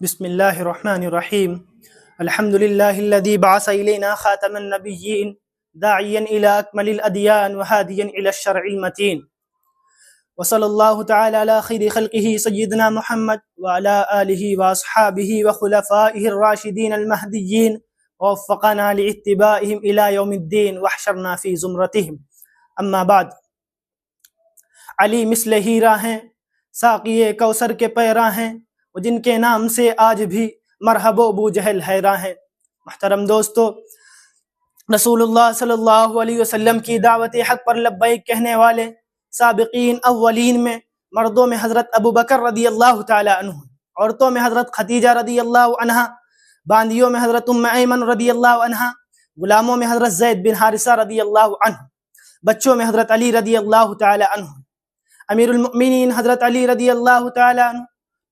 بسم الله الرحمن الرحيم. الحمد لله الذي بعث إلينا خاتم النبيين داعيا إلى أكمل الأديان وهاديا إلى الشرع المتين. وصلى الله تعالى على خير خلقه سيدنا محمد وعلى آله وأصحابه وخلفائه الراشدين المهديين ووفقنا لاتباعهم إلى يوم الدين واحشرنا في زمرتهم. أما بعد. علی مثل ہیرا ہیں، ساقی کوثر کے پیرا ہیں، وہ جن کے نام سے آج بھی مرحب و ابو جہل حیراں ہیں۔ محترم دوستو، رسول اللہ صلی اللہ علیہ وسلم کی دعوت حق پر لبیک کہنے والے سابقین اولین میں مردوں میں حضرت ابو بکر رضی اللہ تعالی عنہ، عورتوں میں حضرت خدیجہ رضی اللہ عنہا، باندیوں میں حضرت ام ایمن رضی اللہ عنہا، غلاموں میں حضرت زید بن حارثہ رضی اللہ عنہ، بچوں میں حضرت علی رضی اللہ تعالی عنہ، امیر المؤمنین حضرت علی رضی اللہ تعالی عنہ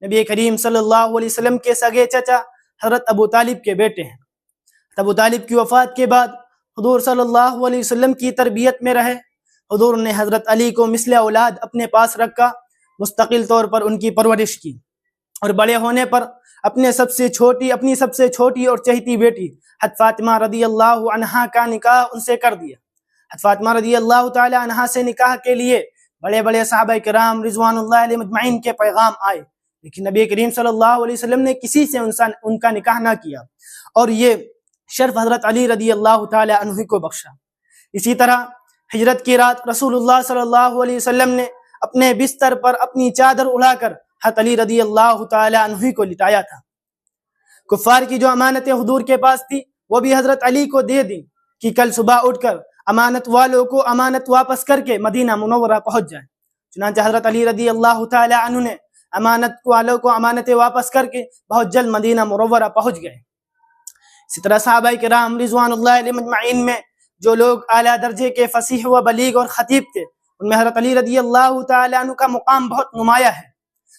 نبی کریم صلی اللہ علیہ وسلم کے سگے چچا حضرت ابو طالب کے بیٹے ہیں۔ ابو طالب کی وفات کے بعد حضور صلی اللہ علیہ وسلم کی تربیت میں رہے۔ حضور نے حضرت علی کو مثل اولاد اپنے پاس رکھا، مستقل طور پر ان کی پرورش کی، اور بڑے ہونے پر اپنی سب سے چھوٹی اور چہیتی بیٹی حضرت فاطمہ رضی اللہ عنہا کا نکاح ان سے کر دیا۔ حضرت فاطمہ رضی اللہ تعالی عنہا سے نکاح کے لیے بڑے بڑے صحابہ کرام رضوان اللہ علیہ مجمعین کے پیغام آئے، لیکن نبی کریم صلی اللہ علیہ وسلم نے کسی سے ان کا نکاح نہ کیا، اور یہ شرف حضرت علی رضی اللہ تعالی عنہ کو بخشا۔ اسی طرح ہجرت کی رات رسول اللہ صلی اللہ علیہ وسلم نے اپنے بستر پر اپنی چادر اڑا کر حضرت علی رضی اللہ تعالی عنہ کو لٹایا تھا۔ کفار کی جو امانتیں حضور کے پاس تھی وہ بھی حضرت علی کو دے دیں کہ کل صبح اٹھ کر امانت والوں کو امانت واپس کر کے مدینہ منورہ پہنچ جائیں۔ چنانچہ حضرت علی رضی اللہ تعالی عنہ نے امانت والوں کو امانتیں واپس کر کے بہت جلد مدینہ منورہ پہنچ گئے۔ اسی طرح صحابہ کرام رضوان اللہ علیہ مجمعین میں جو لوگ اعلیٰ درجے کے فصیح و بلیغ اور خطیب تھے، ان میں حضرت علی رضی اللہ تعالی عنہ کا مقام بہت نمایاں ہے۔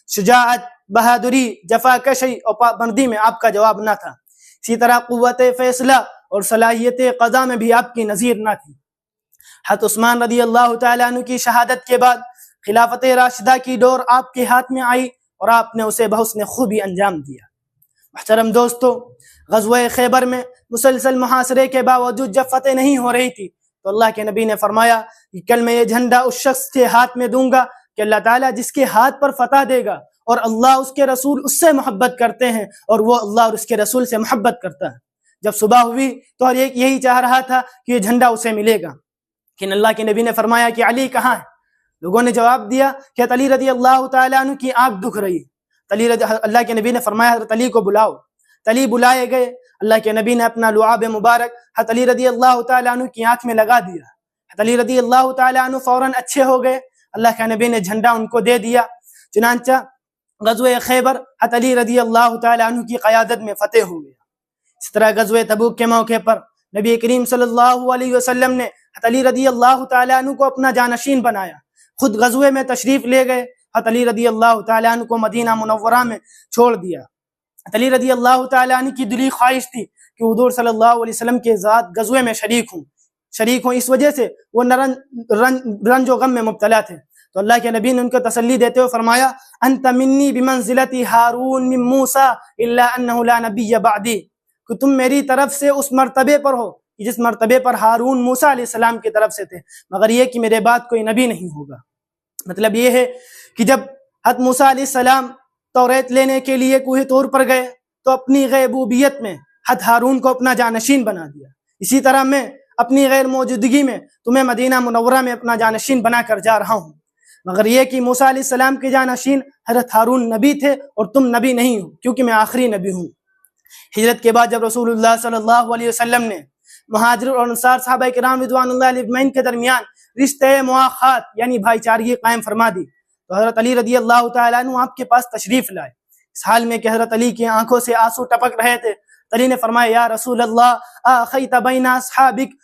شجاعت، بہادری، جفا کشی اور پابندی میں آپ کا جواب نہ تھا۔ اسی طرح قوت فیصلہ اور صلاحیت قضا میں بھی آپ کی نظیر نہ تھی۔ حضرت عثمان رضی اللہ تعالی عنہ کی شہادت کے بعد خلافت راشدہ کی ڈور آپ کے ہاتھ میں آئی اور آپ نے اسے بحسن خوبی انجام دیا۔ محترم دوستو، غزوہ خیبر میں مسلسل محاصرے کے باوجود جب فتح نہیں ہو رہی تھی تو اللہ کے نبی نے فرمایا کہ کل میں یہ جھنڈا اس شخص کے ہاتھ میں دوں گا کہ اللہ تعالیٰ جس کے ہاتھ پر فتح دے گا، اور اللہ اس کے رسول اس سے محبت کرتے ہیں اور وہ اللہ اور اس کے رسول سے محبت کرتا ہے۔ جب صبح ہوئی تو اور یہی چاہ رہا تھا کہ یہ جھنڈا اسے ملے گا، لیکن اللہ کے نبی نے فرمایا کہ علی کہاں ہے؟ لوگوں نے جواب دیا کہ علی رضی اللہ تعالی عنہ کی آنکھ دکھ رہی ہے۔ اللہ کے نبی نے فرمایا حضرت علی کو بلاؤ۔ علی بلائے گئے۔ اللہ کے نبی نے اپنا لعاب مبارک حضرت علی رضی اللہ تعالی عنہ کی آنکھ میں لگا دیا۔ حضرت علی رضی اللہ تعالی عنہ فوراً اچھے ہو گئے۔ اللہ کے نبی نے جھنڈا ان کو دے دیا۔ چنانچہ غزوہ خیبر حضرت علی رضی اللہ تعالی عنہ کی قیادت میں فتح ہو گیا۔ اس طرح غزوہ تبوک کے موقع پر نبی کریم صلی اللہ علیہ وسلم نے حضرت علی رضی اللہ تعالی عنہ کو اپنا جانشین بنایا، خود غزوے میں تشریف لے گئے۔ حضرت علی رضی اللہ تعالی عنہ کو مدینہ منورہ میں چھوڑ دیا۔ حضرت علی رضی اللہ تعالی عنہ کی دلی خواہش تھی کہ حضور صلی اللہ علیہ وسلم کے ذات غزوے میں شریک ہوں، اس وجہ سے وہ رنج و غم میں مبتلا تھے۔ تو اللہ کے نبی نے ان کو تسلی دیتے ہوئے فرمایا انت منی بمنزلت ہارون من موسیٰ الا انہ لا نبی بعدی، کہ تم میری طرف سے اس مرتبے پر ہو جس مرتبے پر ہارون موسیٰ علیہ السلام کی طرف سے تھے، مگر یہ کہ میرے بعد کوئی نبی نہیں ہوگا۔ مطلب یہ ہے کہ جب حضرت موسیٰ علیہ السلام توریت لینے کے لیے کوہ طور پر گئے تو اپنی غیبوبیت میں حضرت ہارون کو اپنا جانشین بنا دیا۔ اسی طرح میں اپنی غیر موجودگی میں تمہیں مدینہ منورہ میں اپنا جانشین بنا کر جا رہا ہوں، مگر یہ کہ موسیٰ علیہ السلام کے جانشین حضرت ہارون نبی تھے اور تم نبی نہیں ہو، کیونکہ میں آخری نبی ہوں۔ ہجرت کے بعد جب رسول اللہ صلی اللہ علیہ وسلم نے مہاجر اور انصار صحابہ کرام رضوان اللہ علیہ اجمعین کے درمیان رشتے مواخات یعنی بھائی چارگی قائم فرما دی تو حضرت علی رضی اللہ تعالیٰ عنہ آپ کے پاس تشریف لائے، اس حال میں کہ حضرت علی کی آنکھوں سے آنسو ٹپک رہے تھے۔ علی نے فرمایا یا رسول اللہ آخیت بین اصحابک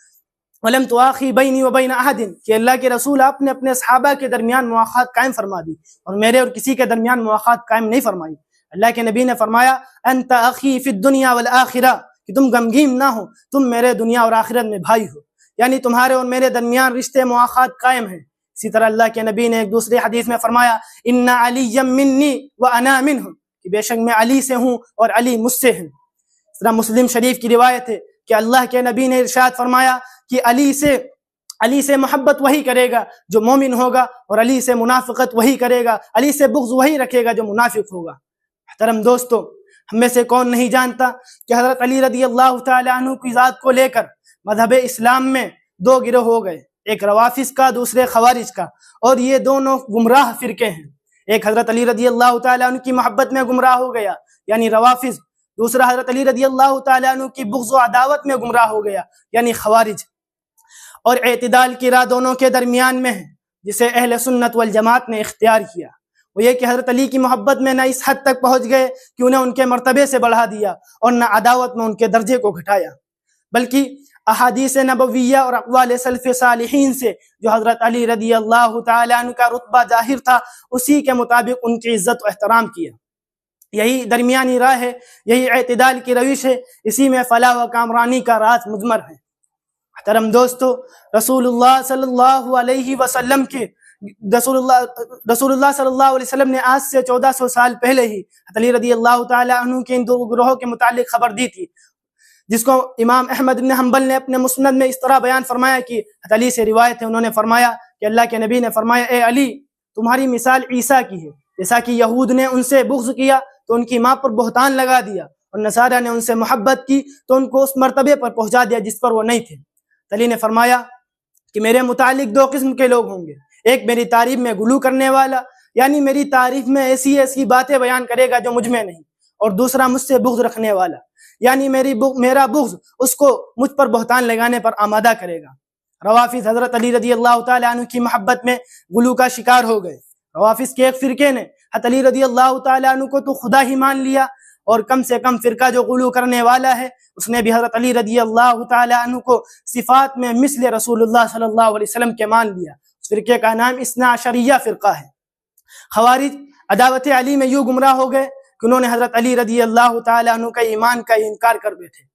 ولم تواخی بینی و بین احد، کہ اللہ کے رسول آپ نے اپنے صحابہ کے درمیان مواخات قائم فرما دی اور میرے اور کسی کے درمیان مواخات قائم نہیں فرمائی۔ اللہ کے نبی نے فرمایا انت اخی فی الدنیا والآخرہ، کہ تم غمگین نہ ہو، تم میرے دنیا اور آخرت میں بھائی ہو، یعنی تمہارے اور میرے درمیان رشتے مواخات قائم ہیں۔ اسی طرح اللہ کے نبی نے ایک دوسری حدیث میں فرمایا ان علی منی وانا منہ، کہ بے شک میں علی سے ہوں اور علی مجھ سے ہیں۔ اس طرح مسلم شریف کی روایت ہے کہ اللہ کے نبی نے ارشاد فرمایا کہ علی سے محبت وہی کرے گا جو مومن ہوگا، اور علی سے منافقت وہی کرے گا، علی سے بغض وہی رکھے گا جو منافق ہوگا۔ محترم دوستو، ہم میں سے کون نہیں جانتا کہ حضرت علی رضی اللہ تعالی عنہ کی ذات کو لے کر مذہب اسلام میں دو گروہ ہو گئے، ایک روافض کا، دوسرے خوارج کا، اور یہ دونوں گمراہ فرقے ہیں۔ ایک حضرت علی رضی اللہ تعالی عنہ کی محبت میں گمراہ ہو گیا یعنی روافض، دوسرا حضرت علی رضی اللہ تعالی عنہ کی بغض و عداوت میں گمراہ ہو گیا یعنی خوارج۔ اور اعتدال کی راہ دونوں کے درمیان میں ہے جسے اہل سنت والجماعت نے اختیار کیا، وہ یہ کہ حضرت علی کی محبت میں نہ اس حد تک پہنچ گئے کہ انہیں ان کے مرتبے سے بڑھا دیا اور نہ عداوت میں ان کے درجے کو گھٹایا، بلکہ احادیث نبویہ اور اقوال سلف صالحین سے جو حضرت علی رضی اللہ تعالی عنہ کا رتبہ ظاہر تھا اسی کے مطابق ان کی عزت و احترام کیا۔ یہی درمیانی راہ ہے، یہی اعتدال کی روش ہے، اسی میں فلاح و کامرانی کا راز مضمر ہے۔ محترم دوستو، رسول اللہ صلی اللہ علیہ وسلم نے آج سے 1400 سال پہلے ہی علی رضی اللہ تعالی عنہ کے ان دو گروہوں کے متعلق خبر دی تھی، جس کو امام احمد بن حنبل نے اپنے مسند میں اس طرح بیان فرمایا کہ علی سے روایت ہے، انہوں نے فرمایا کہ اللہ کے نبی نے فرمایا، اے علی تمہاری مثال عیسیٰ کی ہے، جیسا کہ یہود نے ان سے بغض کیا تو ان کی ماں پر بہتان لگا دیا، اور نصارہ نے ان سے محبت کی تو ان کو اس مرتبے پر پہنچا دیا جس پر وہ نہیں تھے۔ علی نے فرمایا کہ میرے متعلق دو قسم کے لوگ ہوں گے، ایک میری تعریف میں غلو کرنے والا یعنی میری تعریف میں ایسی باتیں بیان کرے گا جو مجھ میں نہیں، اور دوسرا مجھ سے بغض رکھنے والا یعنی میرا بغض اس کو مجھ پر بہتان لگانے پر آمادہ کرے گا۔ روافض حضرت علی رضی اللہ تعالی عنہ کی محبت میں غلو کا شکار ہو گئے۔ روافض کے ایک فرقے نے حضرت علی رضی اللہ تعالی عنہ کو تو خدا ہی مان لیا، اور کم سے کم فرقہ جو غلو کرنے والا ہے اس نے بھی حضرت علی رضی اللہ تعالی عنہ کو صفات میں مثل رسول اللہ صلی اللہ علیہ وسلم کے مان لیا۔ اس فرقے کا نام اثنا عشریہ فرقہ ہے۔ خوارج عداوت علی میں یوں گمراہ ہو گئے کہ انہوں نے حضرت علی رضی اللہ تعالی عنہ کا ایمان کا انکار کر بیٹھے۔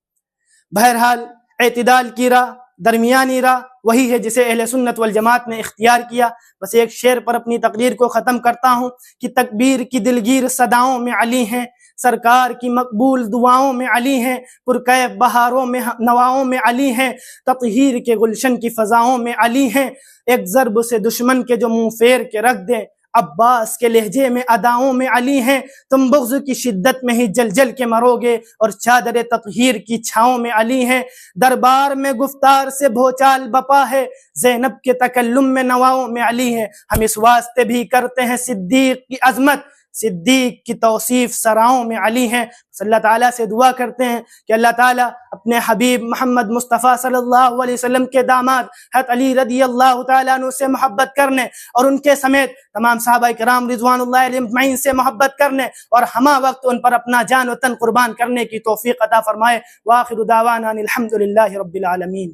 بہرحال اعتدال کی راہ، درمیانی راہ وہی ہے جسے اہل سنت والجماعت نے اختیار کیا۔ بس ایک شعر پر اپنی تقریر کو ختم کرتا ہوں کہ تکبیر کی دلگیر صداؤں میں علی ہیں، سرکار کی مقبول دعاؤں میں علی ہیں، پرکیف بہاروں میں نواؤں میں علی ہیں، تطہیر کے گلشن کی فضاؤں میں علی ہیں، ایک ضرب سے دشمن کے جو منہ پھیر کے رکھ دیں، عباس کے لہجے میں اداؤں میں علی ہیں، تم بغض کی شدت میں ہی جل جل کے مرو گے اور چادر تطہیر کی چھاؤں میں علی ہیں، دربار میں گفتار سے بھوچال بپا ہے، زینب کے تکلم میں نواؤں میں علی ہیں، ہم اس واسطے بھی کرتے ہیں صدیق کی عظمت، صدیق کی توصیف سراؤں میں علی ہیں۔ اللہ تعالیٰ سے دعا کرتے ہیں کہ اللہ تعالیٰ اپنے حبیب محمد مصطفیٰ صلی اللہ علیہ وسلم کے داماد حضرت علی رضی اللہ تعالیٰ عنہ سے محبت کرنے اور ان کے سمیت تمام صحابہ کرام رضوان اللہ علیہم اجمعین سے محبت کرنے اور ہمہ وقت ان پر اپنا جان و تن قربان کرنے کی توفیق عطا فرمائے۔ وآخر دعوانا الحمد للہ رب العالمین۔